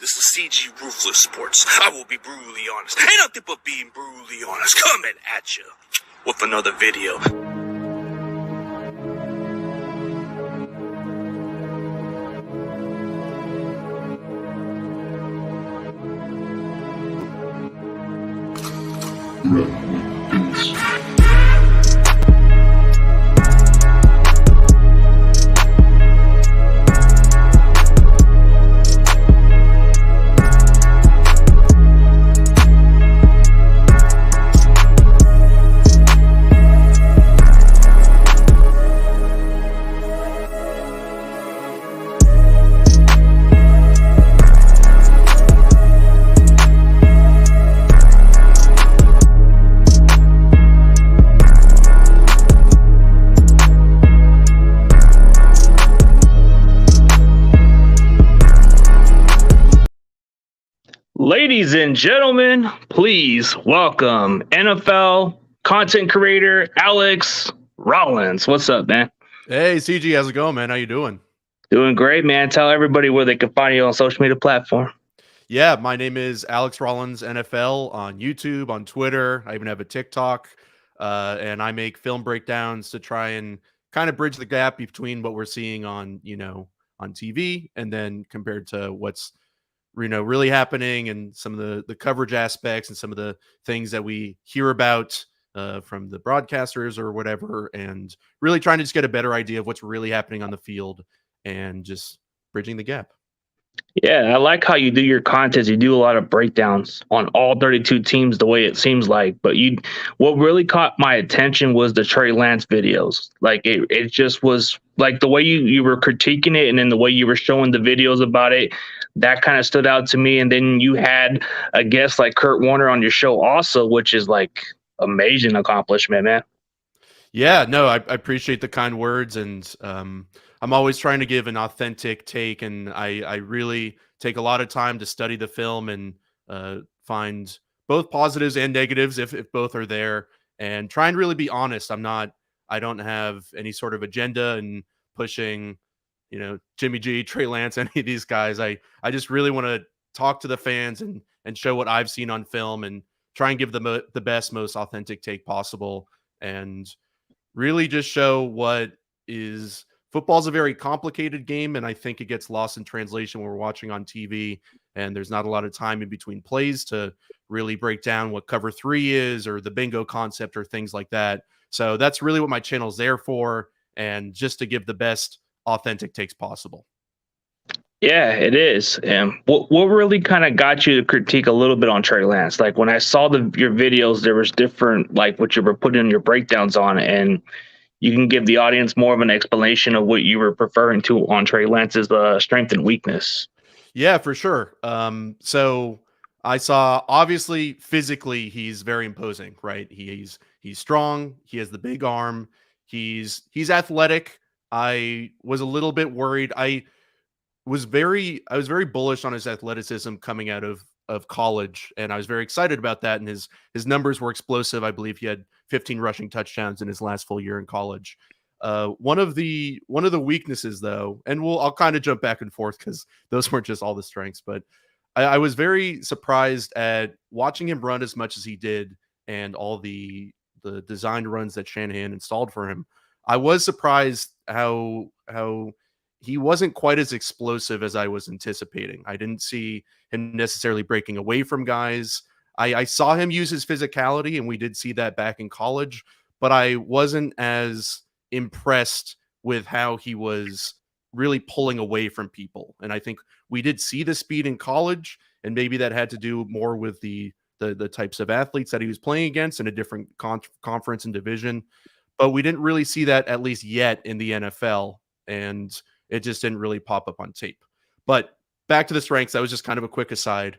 This is CG Ruthless Sports. I will be brutally honest. Ain't nothing but being brutally honest. Coming at you with another video. Ladies and gentlemen, please welcome NFL content creator Alex Rollins. What's up, man? Hey, CG, how's it going, man? How you doing? Doing great, man. Tell everybody where they can find you on social media platform. Yeah, my name is Alex Rollins NFL on YouTube, on Twitter. I even have a TikTok, and I make film breakdowns to try and kind of bridge the gap between what we're seeing on, on TV and then compared to what's really happening and some of the coverage aspects and some of the things that we hear about from the broadcasters or whatever, and really trying to just get a better idea of what's really happening on the field and just bridging the gap. Yeah, I like how you do your content. You do a lot of breakdowns on all 32 teams the way it seems like. But what really caught my attention was the Trey Lance videos. Like it just was like the way you were critiquing it and then the way you were showing the videos about it, that kind of stood out to me. And then you had a guest like Kurt Warner on your show also, which is like amazing accomplishment, man. Yeah, no, I appreciate the kind words, and I'm always trying to give an authentic take, and I really take a lot of time to study the film and find both positives and negatives if both are there, and try and really be honest. I don't have any sort of agenda and pushing, Jimmy G, Trey Lance, any of these guys. I just really want to talk to the fans and show what I've seen on film and try and give them the best, most authentic take possible, and really just show what is. Football's a very complicated game, and I think it gets lost in translation when we're watching on TV, and there's not a lot of time in between plays to really break down what cover 3 is or the bingo concept or things like that. So that's really what my channel's there for, and just to give the best authentic takes possible. Yeah, it is. And what really kind of got you to critique a little bit on Trey Lance? Like when I saw your videos, there was different, like what you were putting your breakdowns on, and you can give the audience more of an explanation of what you were preferring to on Trey Lance's strength and weakness. Yeah, for sure. So I saw, obviously physically he's very imposing, right? He's strong. He has the big arm. He's athletic. I was a little bit worried. I was very bullish on his athleticism coming out of college, and I was very excited about that. And his numbers were explosive. I believe he had 15 rushing touchdowns in his last full year in college. One of the weaknesses, though, and I'll kind of jump back and forth because those weren't just all the strengths, but I was very surprised at watching him run as much as he did and all the designed runs that Shanahan installed for him. I was surprised how he wasn't quite as explosive as I was anticipating. I didn't see him necessarily breaking away from guys. I saw him use his physicality, and we did see that back in college, but I wasn't as impressed with how he was really pulling away from people. And I think we did see the speed in college, and maybe that had to do more with the types of athletes that he was playing against in a different conference and division. But we didn't really see that, at least yet, in the NFL, and it just didn't really pop up on tape. But back to the strengths, that was just kind of a quick aside.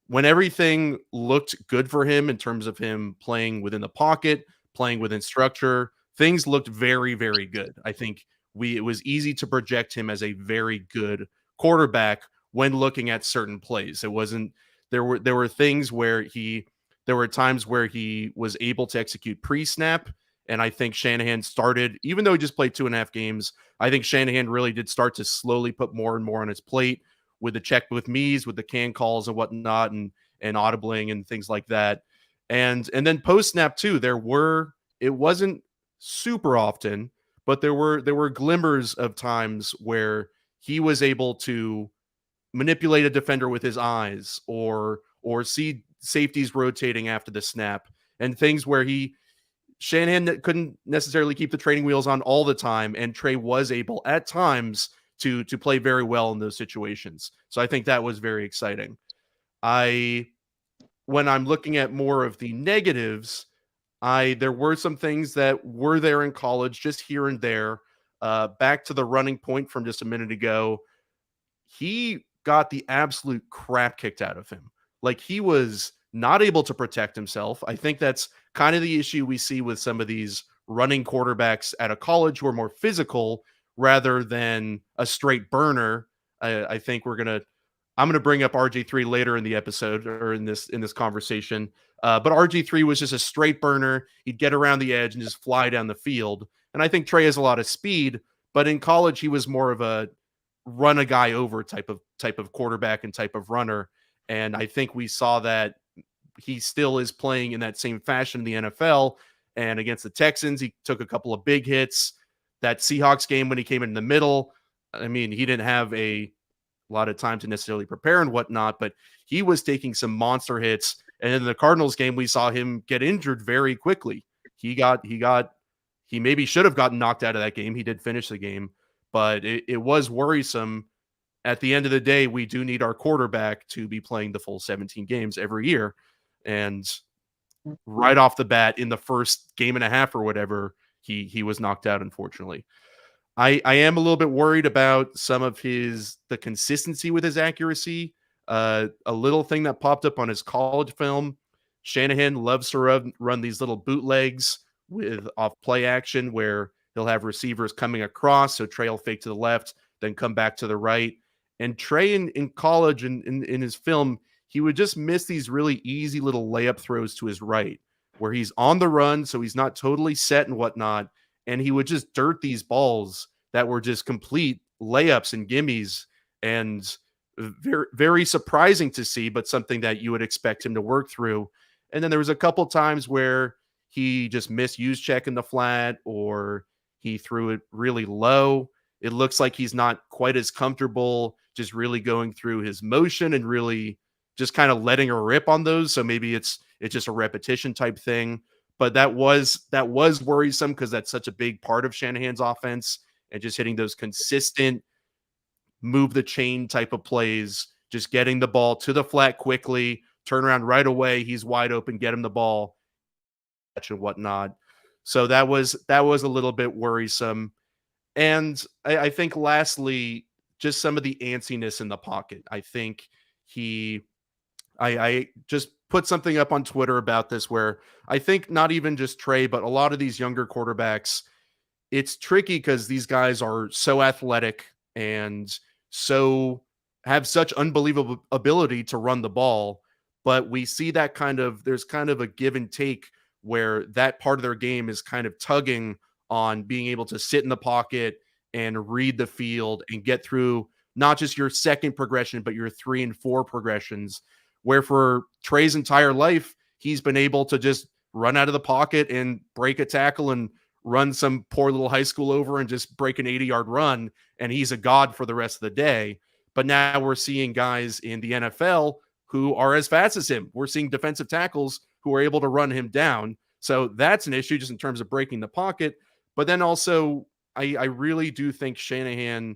When everything looked good for him in terms of him playing within the pocket, playing within structure, things looked very, very good. I think it was easy to project him as a very good quarterback when looking at certain plays. It wasn't there were things where there were times where he was able to execute pre-snap. And I think Shanahan started, even though he just played 2.5 games, I think Shanahan really did start to slowly put more and more on his plate, with the check with me's, with the can calls and whatnot, and audibling and things like that. And then post snap too, it wasn't super often, but there were glimmers of times where he was able to manipulate a defender with his eyes, or see safeties rotating after the snap, and things where Shanahan couldn't necessarily keep the training wheels on all the time, and Trey was able at times to play very well in those situations. So I think that was very exciting. When I'm looking at more of the negatives, there were some things that were there in college, just here and there. Back to the running point from just a minute ago, he got the absolute crap kicked out of him. Like, he was not able to protect himself. I think that's kind of the issue we see with some of these running quarterbacks at a college who are more physical rather than a straight burner. I think I'm gonna bring up RG3 later in the episode, or in this conversation. But RG3 was just a straight burner. He'd get around the edge and just fly down the field. And I think Trey has a lot of speed, but in college he was more of a run a guy over type of quarterback and type of runner. And I think we saw that he still is playing in that same fashion in the NFL. And against the Texans, he took a couple of big hits. That Seahawks game, when he came in the middle, I mean, he didn't have a lot of time to necessarily prepare and whatnot, but he was taking some monster hits. And in the Cardinals game, we saw him get injured very quickly. He maybe should have gotten knocked out of that game. He did finish the game, but it was worrisome. At the end of the day, we do need our quarterback to be playing the full 17 games every year. And right off the bat, in the first game and a half or whatever, he was knocked out, unfortunately. I am a little bit worried about some of the consistency with his accuracy. A little thing that popped up on his college film: Shanahan loves to run these little bootlegs with off play action, where he'll have receivers coming across, so Trey will fake to the left, then come back to the right. And Trey in college and in his film, he would just miss these really easy little layup throws to his right, where he's on the run, so he's not totally set and whatnot, and he would just dirt these balls that were just complete layups and gimmies, and very, very surprising to see, but something that you would expect him to work through. And then there was a couple times where he just misused check in the flat, or he threw it really low. It looks like he's not quite as comfortable just really going through his motion and really just kind of letting her rip on those. So maybe it's just a repetition type thing. But that was worrisome, because that's such a big part of Shanahan's offense, and just hitting those consistent move the chain type of plays, just getting the ball to the flat quickly, turn around right away, he's wide open, get him the ball, and whatnot. So that was a little bit worrisome. And I think lastly, just some of the antsiness in the pocket. I think I just put something up on Twitter about this, where I think not even just Trey, but a lot of these younger quarterbacks, it's tricky because these guys are so athletic and so have such unbelievable ability to run the ball. But we see that there's kind of a give and take, where that part of their game is kind of tugging on being able to sit in the pocket and read the field and get through not just your second progression, but your 3 and 4 progressions, where for Trey's entire life, he's been able to just run out of the pocket and break a tackle and run some poor little high school over and just break an 80-yard run, and he's a god for the rest of the day. But now we're seeing guys in the NFL who are as fast as him. We're seeing defensive tackles who are able to run him down. So that's an issue just in terms of breaking the pocket. But then also, I really do think Shanahan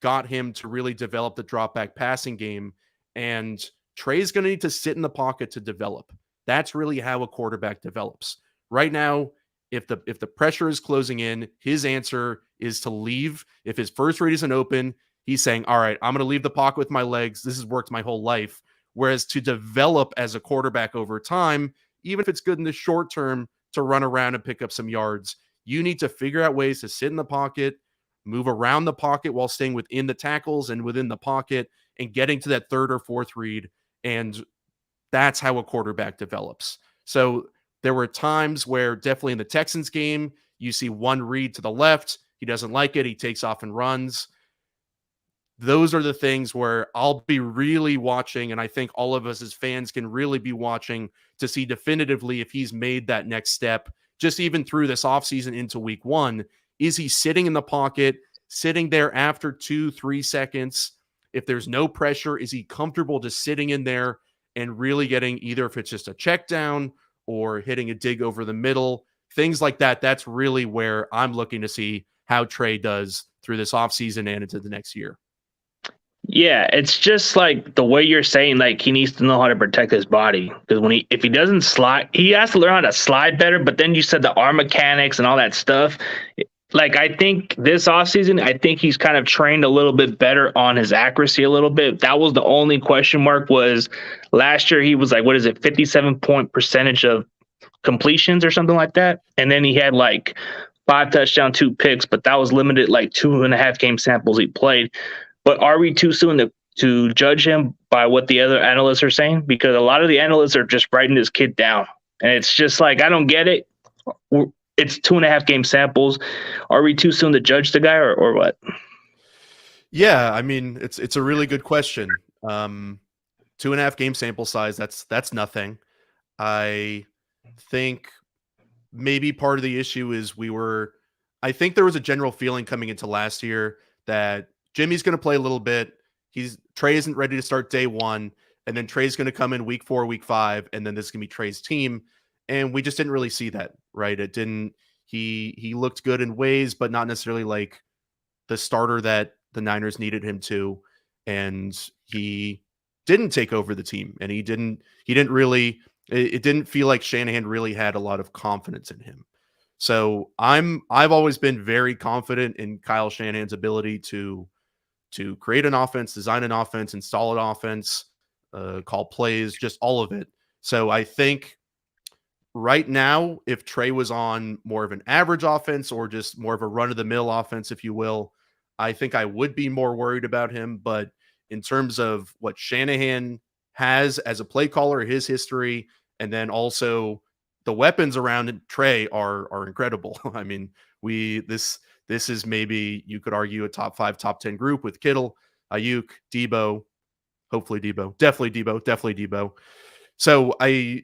got him to really develop the drop back passing game, and Trey's going to need to sit in the pocket to develop. That's really how a quarterback develops. Right now, if the pressure is closing in, his answer is to leave. If his first read isn't open, he's saying, all right, I'm going to leave the pocket with my legs. This has worked my whole life. Whereas to develop as a quarterback over time, even if it's good in the short term to run around and pick up some yards, you need to figure out ways to sit in the pocket, move around the pocket while staying within the tackles and within the pocket, and getting to that third or fourth read. And that's how a quarterback develops. So there were times where, definitely in the Texans game, you see one read to the left, he doesn't like it, he takes off and runs. those are the things where I'll be really watching, and I think all of us as fans can really be watching to see definitively if he's made that next step, just even through this offseason into week one. Is he sitting in the pocket, sitting there after 2-3 seconds? If there's no pressure, is he comfortable just sitting in there and really getting, either if it's just a check down or hitting a dig over the middle, things like that? That's really where I'm looking to see how Trey does through this offseason and into the next year. Yeah, it's just like the way you're saying, like he needs to know how to protect his body, because if he doesn't slide, he has to learn how to slide better. But then you said the arm mechanics and all that stuff. Like I think this offseason, I think he's kind of trained a little bit better on his accuracy a little bit. That was the only question mark. Was last year he was like, what is it, 57% of completions or something like that, and then he had like 5 touchdowns, 2 picks, but that was limited, like 2.5 game samples he played. But are we too soon to judge him by what the other analysts are saying? Because a lot of the analysts are just writing this kid down. And it's just like, I don't get it. It's 2.5 game samples. Are we too soon to judge the guy or what? Yeah, I mean, it's a really good question. 2.5 game sample size, that's nothing. I think maybe part of the issue is I think there was a general feeling coming into last year that Jimmy's going to play a little bit. Trey isn't ready to start day one, and then Trey's going to come in week 4, week 5, and then this is going to be Trey's team. And we just didn't really see that, right? It didn't. He looked good in ways, but not necessarily like the starter that the Niners needed him to. And he didn't take over the team, and he didn't really. It didn't feel like Shanahan really had a lot of confidence in him. So I've always been very confident in Kyle Shanahan's ability to create an offense, design an offense, install an offense, call plays, just all of it. So I think right now, if Trey was on more of an average offense or just more of a run-of-the-mill offense, if you will, I think I would be more worried about him. But in terms of what Shanahan has as a play caller, his history, and then also the weapons around Trey are incredible. I mean, this is maybe, you could argue, a top 5, top 10 group with Kittle, Ayuk, Debo, hopefully Debo, definitely Debo. So I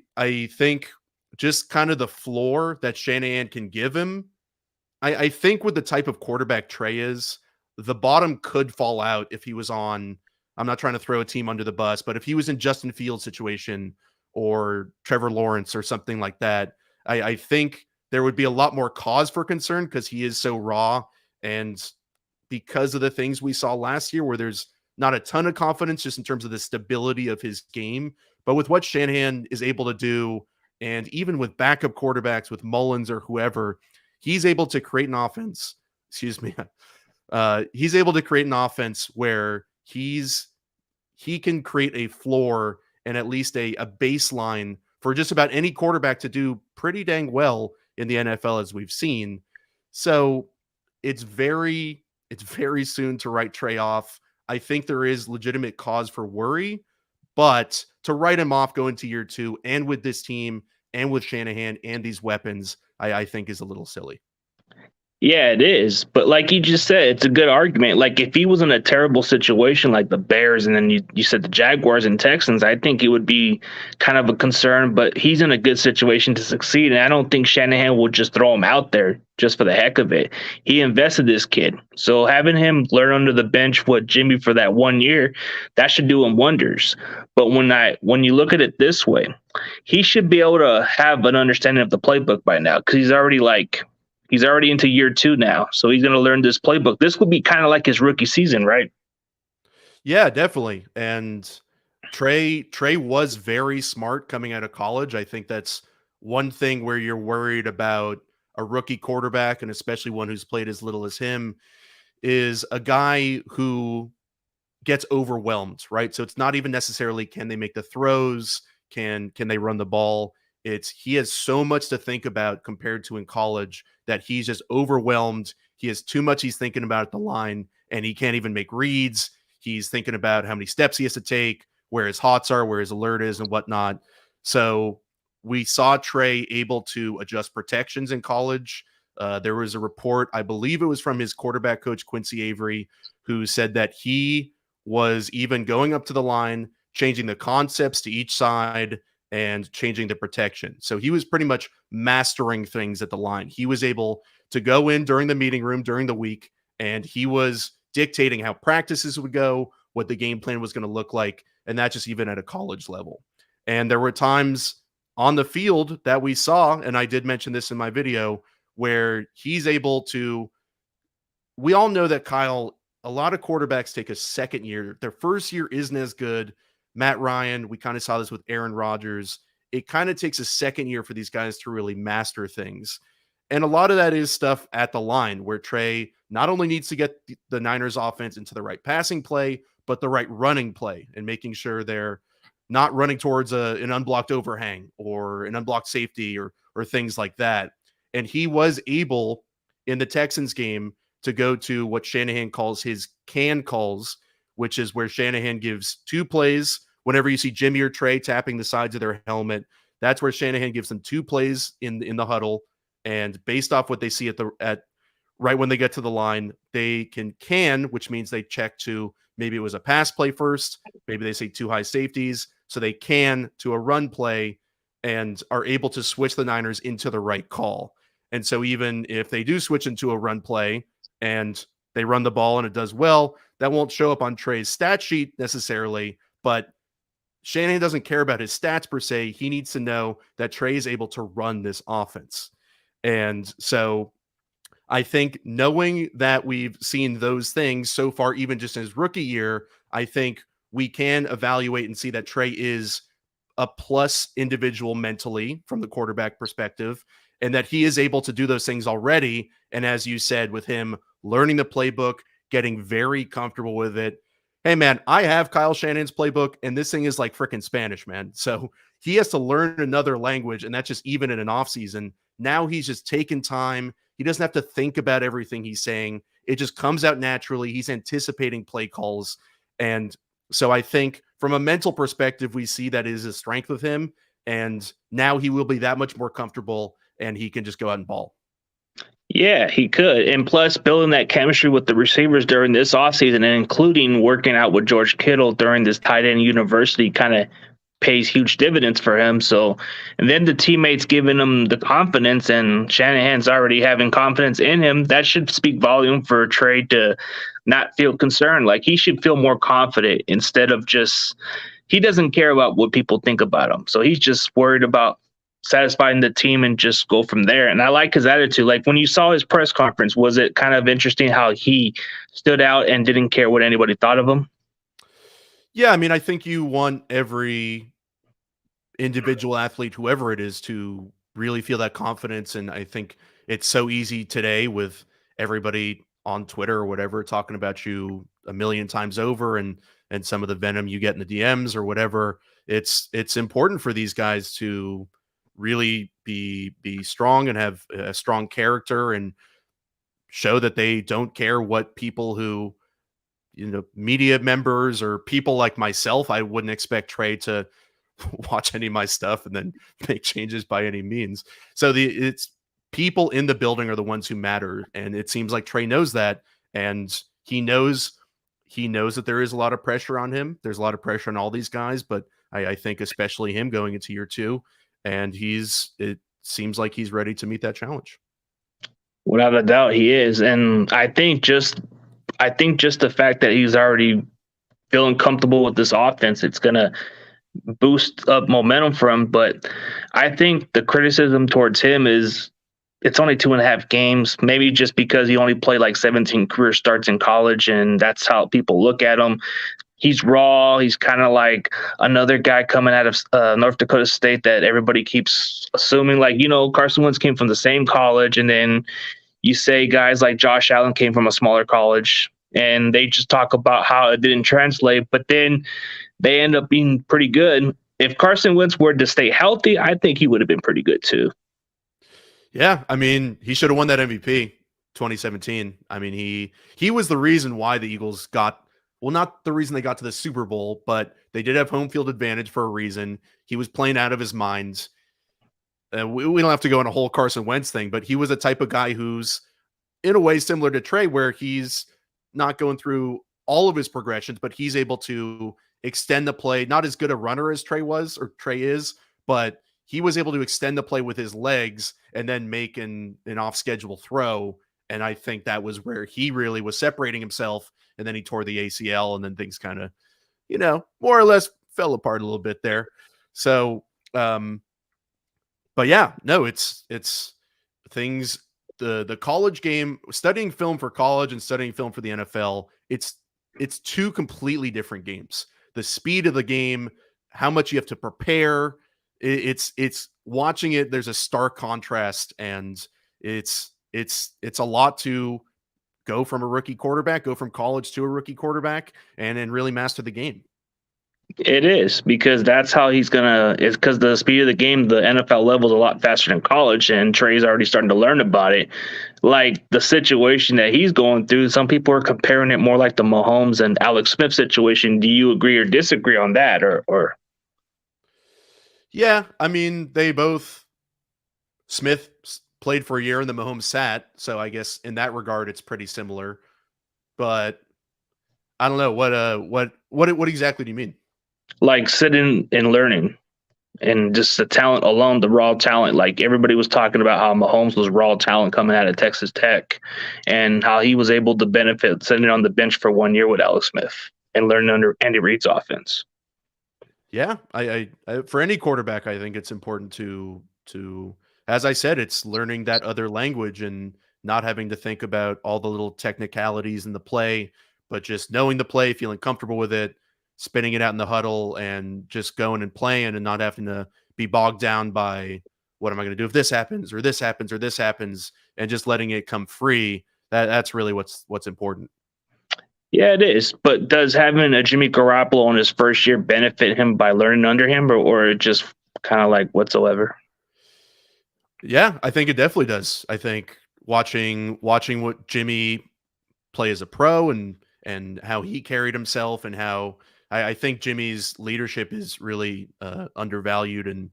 think just kind of the floor that Shanahan can give him, I think with the type of quarterback Trey is, the bottom could fall out if he was on, I'm not trying to throw a team under the bus, but if he was in Justin Fields' situation or Trevor Lawrence or something like that, I think there would be a lot more cause for concern because he is so raw, and because of the things we saw last year where there's not a ton of confidence just in terms of the stability of his game. But with what Shanahan is able to do, and even with backup quarterbacks, with Mullins or whoever, he's able to create an offense. Excuse me. He's able to create an offense where he can create a floor and at least a baseline for just about any quarterback to do pretty dang well in the NFL, as we've seen. So it's very soon to write Trey off. I think there is legitimate cause for worry, but to write him off going to year 2 and with this team and with Shanahan and these weapons, I think is a little silly. Yeah, it is. But like you just said, it's a good argument. Like if he was in a terrible situation like the Bears and then you said the Jaguars and Texans, I think it would be kind of a concern, but he's in a good situation to succeed. And I don't think Shanahan will just throw him out there just for the heck of it. He invested this kid. So having him learn under the bench with Jimmy for that 1 year, that should do him wonders. But when you look at it this way, he should be able to have an understanding of the playbook by now, because he's already into year 2 now. So he's going to learn this playbook. This would be kind of like his rookie season, right? Yeah, definitely. And Trey was very smart coming out of college. I think that's one thing where you're worried about a rookie quarterback, and especially one who's played as little as him, is a guy who gets overwhelmed, right? So it's not even necessarily can they make the throws, can they run the ball. It's he has so much to think about compared to in college that he's just overwhelmed. He has too much he's thinking about at the line, and he can't even make reads. He's thinking about how many steps he has to take, where his hots are, where his alert is, and whatnot. So we saw Trey able to adjust protections in college. There was a report, I believe it was from his quarterback coach, Quincy Avery, who said that he was even going up to the line, changing the concepts to each side and changing the protection. So he was pretty much mastering things at the line. He was able to go in during the meeting room during the week, and he was dictating how practices would go, what the game plan was going to look like, and that just even at a college level. And there were times on the field that we saw, and I did mention this in my video, where he's able to. We all know that Kyle, a lot of quarterbacks take a second year. Their first year isn't as good. Matt Ryan, we kind of saw this with Aaron Rodgers. It kind of takes a second year for these guys to really master things. And a lot of that is stuff at the line where Trey not only needs to get the Niners offense into the right passing play, but the right running play and making sure they're not running towards an unblocked overhang or an unblocked safety or things like that. And he was able in the Texans game to go to what Shanahan calls his can calls, which is where Shanahan gives two plays. Whenever you see Jimmy or Trey tapping the sides of their helmet, that's where Shanahan gives them two plays in the huddle. And based off what they see at right when they get to the line, they can, which means they check to maybe it was a pass play first, maybe they say two high safeties, so they can to a run play and are able to switch the Niners into the right call. And so even if they do switch into a run play and they run the ball and it does well, that won't show up on Trey's stat sheet necessarily, but Shanahan doesn't care about his stats per se. He needs to know that Trey is able to run this offense. And so I think knowing that we've seen those things so far, even just in his rookie year, I think we can evaluate and see that Trey is a plus individual mentally from the quarterback perspective, and that he is able to do those things already. And as you said, with him learning the playbook, getting very comfortable with it. Hey, man, I have Kyle Shanahan's playbook, and this thing is like freaking Spanish, man. So he has to learn another language, and that's just even in an offseason. Now he's just taking time. He doesn't have to think about everything he's saying. It just comes out naturally. He's anticipating play calls. And so I think from a mental perspective, we see that is a strength with him. And now he will be that much more comfortable, and he can just go out and ball. Yeah, he could. And plus, building that chemistry with the receivers during this offseason and including working out with George Kittle during this tight end university kind of pays huge dividends for him. So, and then the teammates giving him the confidence, and Shanahan's already having confidence in him. That should speak volume for Trey to not feel concerned. Like, he should feel more confident instead of just, he doesn't care about what people think about him. So he's just worried about satisfying the team and just go from there. And I like his attitude. Like, when you saw his press conference, was it kind of interesting how he stood out and didn't care what anybody thought of him? Yeah, I mean, I think you want every individual athlete, whoever it is, to really feel that confidence. And I think it's so easy today with everybody on Twitter or whatever talking about you a million times over, and some of the venom you get in the DMs or whatever. It's important for these guys to really be strong and have a strong character and show that they don't care what people who, media members or people like myself. I wouldn't expect Trey to watch any of my stuff and then make changes by any means. So it's people in the building are the ones who matter. And it seems like Trey knows that. And he knows that there is a lot of pressure on him. There's a lot of pressure on all these guys, but I think especially him going into year two. And it seems like he's ready to meet that challenge. Without a doubt, he is. And I think just the fact that he's already feeling comfortable with this offense, it's going to boost up momentum for him. But I think the criticism towards him is it's only 2.5 games, maybe just because he only played like 17 career starts in college, and that's how people look at him. He's raw. He's kind of like another guy coming out of North Dakota State that everybody keeps assuming, like, Carson Wentz came from the same college. And then you say guys like Josh Allen came from a smaller college, and they just talk about how it didn't translate, but then they end up being pretty good. If Carson Wentz were to stay healthy, I think he would have been pretty good too. Yeah, I mean, he should have won that MVP 2017. I mean, he was the reason why the Eagles got, well, not the reason they got to the Super Bowl, but they did have home field advantage for a reason. He was playing out of his mind. we don't have to go on a whole Carson Wentz thing, but he was a type of guy who's in a way similar to Trey, where he's not going through all of his progressions, but he's able to extend the play. Not as good a runner as Trey was or Trey is, but he was able to extend the play with his legs and then make an off schedule throw. And I think that was where he really was separating himself. And then he tore the ACL, and then things kind of, more or less fell apart a little bit there. So, but yeah, no, it's things. The college game, studying film for college and studying film for the NFL, it's two completely different games. The speed of the game, how much you have to prepare, it's watching it. There's a stark contrast, and it's a lot to go from a rookie quarterback, go from college to a rookie quarterback, and then really master the game. It is, because that's how he's gonna. It's because the speed of the game, the NFL level is a lot faster than college, and Trey's already starting to learn about it. Like the situation that he's going through, some people are comparing it more like the Mahomes and Alex Smith situation. Do you agree or disagree on that, or? Yeah, I mean, Smith played for a year and the Mahomes sat, so I guess in that regard it's pretty similar. But I don't know what exactly do you mean? Like sitting and learning, and just the talent alone, the raw talent. Like everybody was talking about how Mahomes was raw talent coming out of Texas Tech, and how he was able to benefit sitting on the bench for 1 year with Alex Smith and learning under Andy Reid's offense. Yeah, I for any quarterback, I think it's important to, as I said, it's learning that other language and not having to think about all the little technicalities in the play, but just knowing the play, feeling comfortable with it, spinning it out in the huddle, and just going and playing, and not having to be bogged down by what am I going to do if this happens or this happens or this happens, and just letting it come free. That's really what's important. Yeah, it is. But does having a Jimmy Garoppolo in his first year benefit him by learning under him, or just kind of like whatsoever? Yeah, I think it definitely does. I think watching what Jimmy play as a pro, and how he carried himself, and how I think Jimmy's leadership is really undervalued, and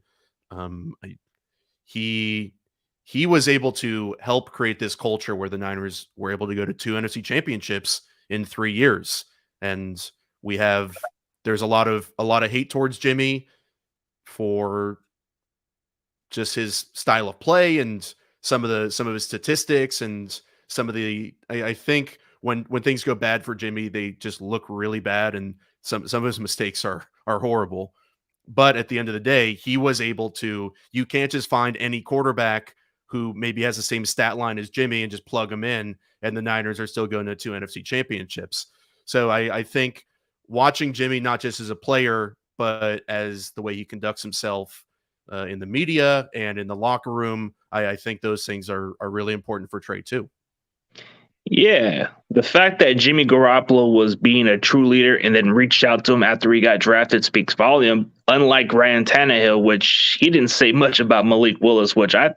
he was able to help create this culture where the Niners were able to go to 2 NFC championships in 3 years. And there's a lot of hate towards Jimmy for just his style of play and some of his statistics, and some of the I think when things go bad for Jimmy, they just look really bad, and some of his mistakes are horrible. But at the end of the day, he was able to. You can't just find any quarterback who maybe has the same stat line as Jimmy and just plug him in, and the Niners are still going to 2 NFC championships. So I think watching Jimmy, not just as a player, but as the way he conducts himself in the media and in the locker room, I think those things are really important for Trey too. Yeah, the fact that Jimmy Garoppolo was being a true leader and then reached out to him after he got drafted speaks volume. Unlike Ryan Tannehill, which he didn't say much about Malik Willis, which I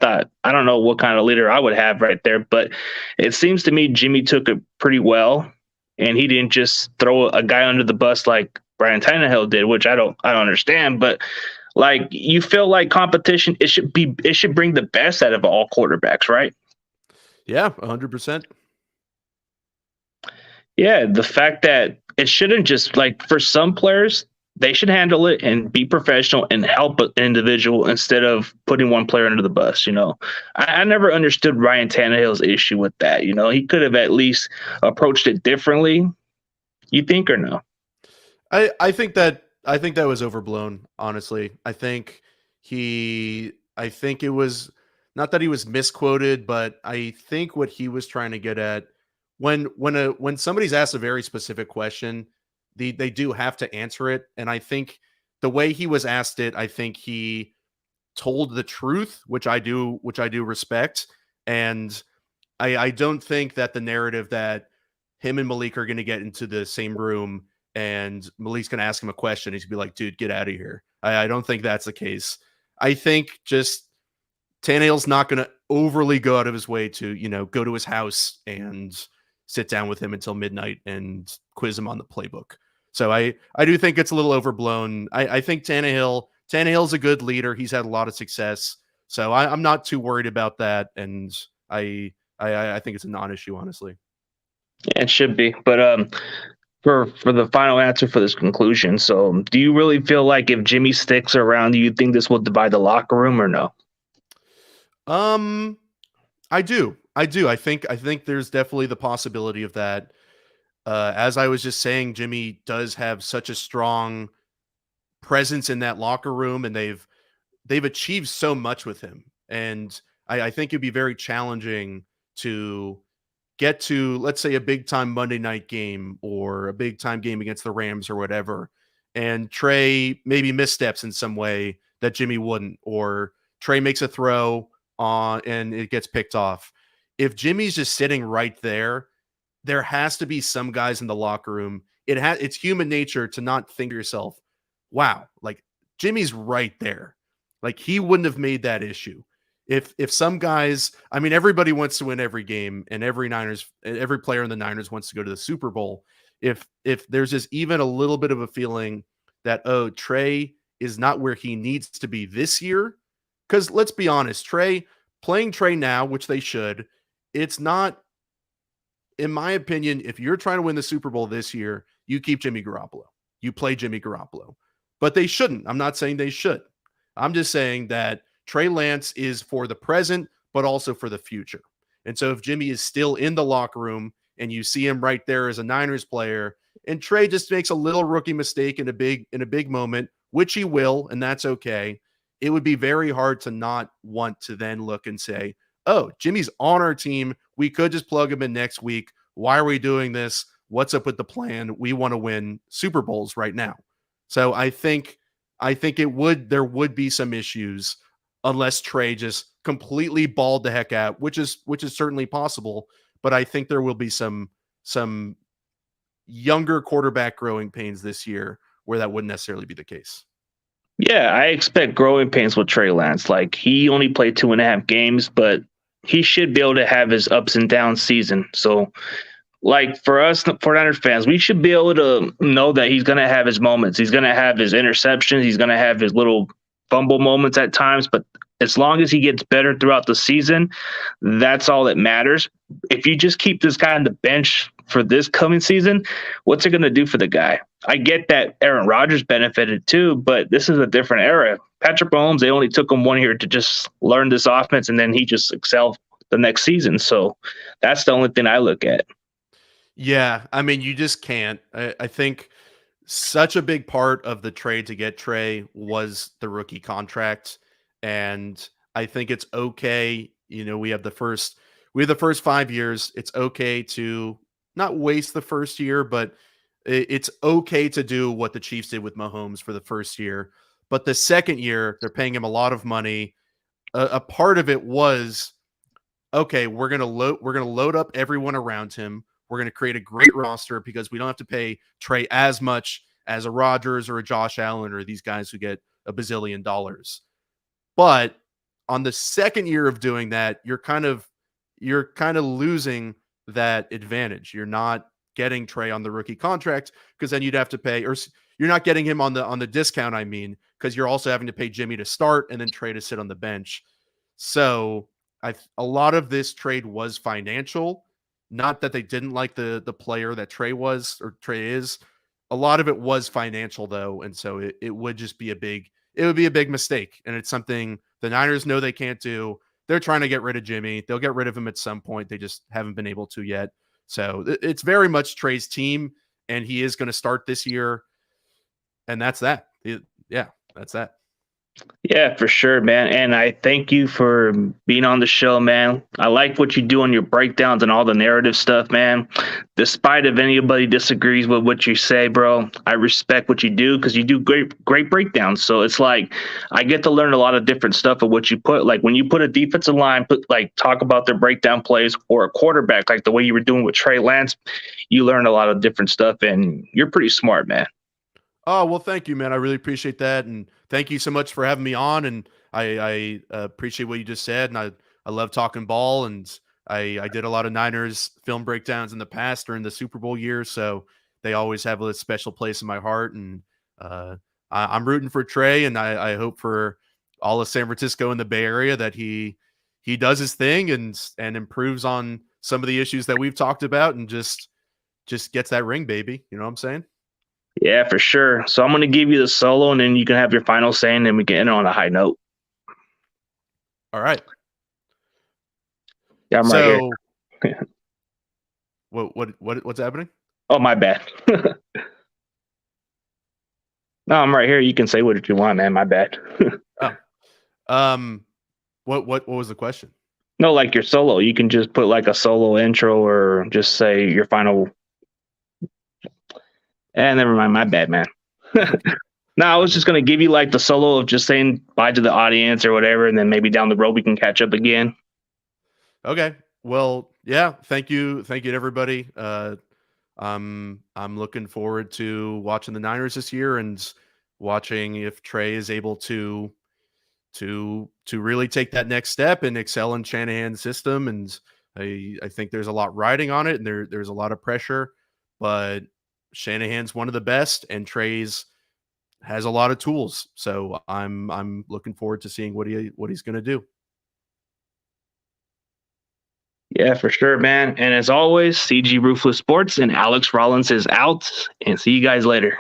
don't know what kind of leader I would have right there, but it seems to me Jimmy took it pretty well, and he didn't just throw a guy under the bus like Ryan Tannehill did, which I don't understand. But like, you feel like competition, it should bring the best out of all quarterbacks, right? Yeah, 100%. Yeah, the fact that it shouldn't just, like, for some players, they should handle it and be professional and help an individual instead of putting one player under the bus. I never understood Ryan Tannehill's issue with that. He could have at least approached it differently. You think, or no? I think that was overblown. Honestly, I think it was not that he was misquoted, but I think what he was trying to get at, when somebody's asked a very specific question, they do have to answer it. And I think the way he was asked it, I think he told the truth, which I do respect. And I don't think that the narrative that him and Malik are going to get into the same room and Malik's going to ask him a question, he's going to be like, dude, get out of here. I don't think that's the case. I think just Tannehill's not going to overly go out of his way to, go to his house and sit down with him until midnight and quiz him on the playbook. So I do think it's a little overblown. I think Tannehill's a good leader. He's had a lot of success. So I'm not too worried about that, and I think it's a non-issue, honestly. Yeah, it should be. But for the final answer for this conclusion, so do you really feel like if Jimmy sticks around, do you think this will divide the locker room or no? Um, I do. I think there's definitely the possibility of that. As I was just saying, Jimmy does have such a strong presence in that locker room, and they've achieved so much with him. And I think it'd be very challenging to get to, let's say, a big time Monday night game or a big time game against the Rams or whatever, and Trey maybe missteps in some way that Jimmy wouldn't, or Trey makes a throw on and it gets picked off. If Jimmy's just sitting right there has to be some guys in the locker room. It's human nature to not think to yourself, wow, like Jimmy's right there. Like he wouldn't have made that issue. If some guys, I mean, everybody wants to win every game, and every player in the Niners wants to go to the Super Bowl. If there's just even a little bit of a feeling that, oh, Trey is not where he needs to be this year, because let's be honest, playing Trey now, which they should, it's not, in my opinion, if you're trying to win the Super Bowl this year, you keep Jimmy Garoppolo. You play Jimmy Garoppolo. But they shouldn't. I'm not saying they should. I'm just saying that Trey Lance is for the present, but also for the future. And so if Jimmy is still in the locker room and you see him right there as a Niners player, and Trey just makes a little rookie mistake in a big moment, which he will, and that's okay, it would be very hard to not want to then look and say, oh, Jimmy's on our team. We could just plug him in next week. Why are we doing this? What's up with the plan? We want to win Super Bowls right now. So I think there would be some issues unless Trey just completely balled the heck out, which is certainly possible. But I think there will be some younger quarterback growing pains this year where that wouldn't necessarily be the case. Yeah, I expect growing pains with Trey Lance. Like he only played 2.5 games, but he should be able to have his ups and downs season. So like for us 49ers fans, we should be able to know that he's going to have his moments. He's going to have his interceptions. He's going to have his little fumble moments at times. But as long as he gets better throughout the season, that's all that matters. If you just keep this guy on the bench for this coming season, what's it going to do for the guy? I get that Aaron Rodgers benefited too, but this is a different era. Patrick Mahomes, they only took him 1 year to just learn this offense, and then he just excelled the next season. So that's the only thing I look at. Yeah, I mean, you just can't. I think such a big part of the trade to get Trey was the rookie contract, and I think it's okay. We have the first 5 years. It's okay to not waste the first year, but it's okay to do what the Chiefs did with Mahomes for the first year. But the second year, they're paying him a lot of money. A part of it was, okay, we're gonna load up everyone around him. We're gonna create a great roster because we don't have to pay Trey as much as a Rodgers or a Josh Allen or these guys who get a bazillion dollars. But on the second year of doing that, you're kind of losing that advantage. You're not getting Trey on the rookie contract because then you'd have to pay, or you're not getting him on the discount. I mean, because you're also having to pay Jimmy to start and then Trey to sit on the bench. So a lot of this trade was financial, not that they didn't like the player that Trey was or Trey is. A lot of it was financial though, and so it would just be a big mistake, and it's something the Niners know they can't do. They're trying to get rid of Jimmy. They'll get rid of him at some point. They just haven't been able to yet. So it's very much Trey's team, and he is going to start this year, and that's that. Yeah, that's that. Yeah, for sure, man. And I thank you for being on the show, man. I like what you do on your breakdowns and all the narrative stuff, man. Despite if anybody disagrees with what you say, bro, I respect what you do because you do great breakdowns. So it's like I get to learn a lot of different stuff of what you put. Like when you put a defensive line, talk about their breakdown plays, or a quarterback, like the way you were doing with Trey Lance, you learn a lot of different stuff, and you're pretty smart, man. Oh, well, thank you, man. I really appreciate that. And thank you so much for having me on. And I appreciate what you just said. And I love talking ball. And I did a lot of Niners film breakdowns in the past during the Super Bowl years. So they always have a special place in my heart. And I'm rooting for Trey. And I hope for all of San Francisco and the Bay Area that he does his thing and improves on some of the issues that we've talked about and just gets that ring, baby. You know what I'm saying? Yeah, for sure. So I'm going to give you the solo, and then you can have your final say, and then we can end on a high note. All right. Yeah, I'm right here. What's happening? Oh, my bad. No, I'm right here. You can say what you want, man. My bad. What was the question? No, like your solo. You can just put like a solo intro or just say your final. Never mind. My bad, man. No, I was just going to give you like the solo of just saying bye to the audience or whatever. And then maybe down the road we can catch up again. Okay. Well, yeah. Thank you. Thank you to everybody. I'm looking forward to watching the Niners this year and watching if Trey is able to really take that next step and excel in Shanahan's system. And I think there's a lot riding on it, and there's a lot of pressure, but Shanahan's one of the best, and Trey's has a lot of tools. So I'm looking forward to seeing what he's going to do. Yeah, for sure, man. And as always, CG Ruthless Sports and Alex Rollins is out, and see you guys later.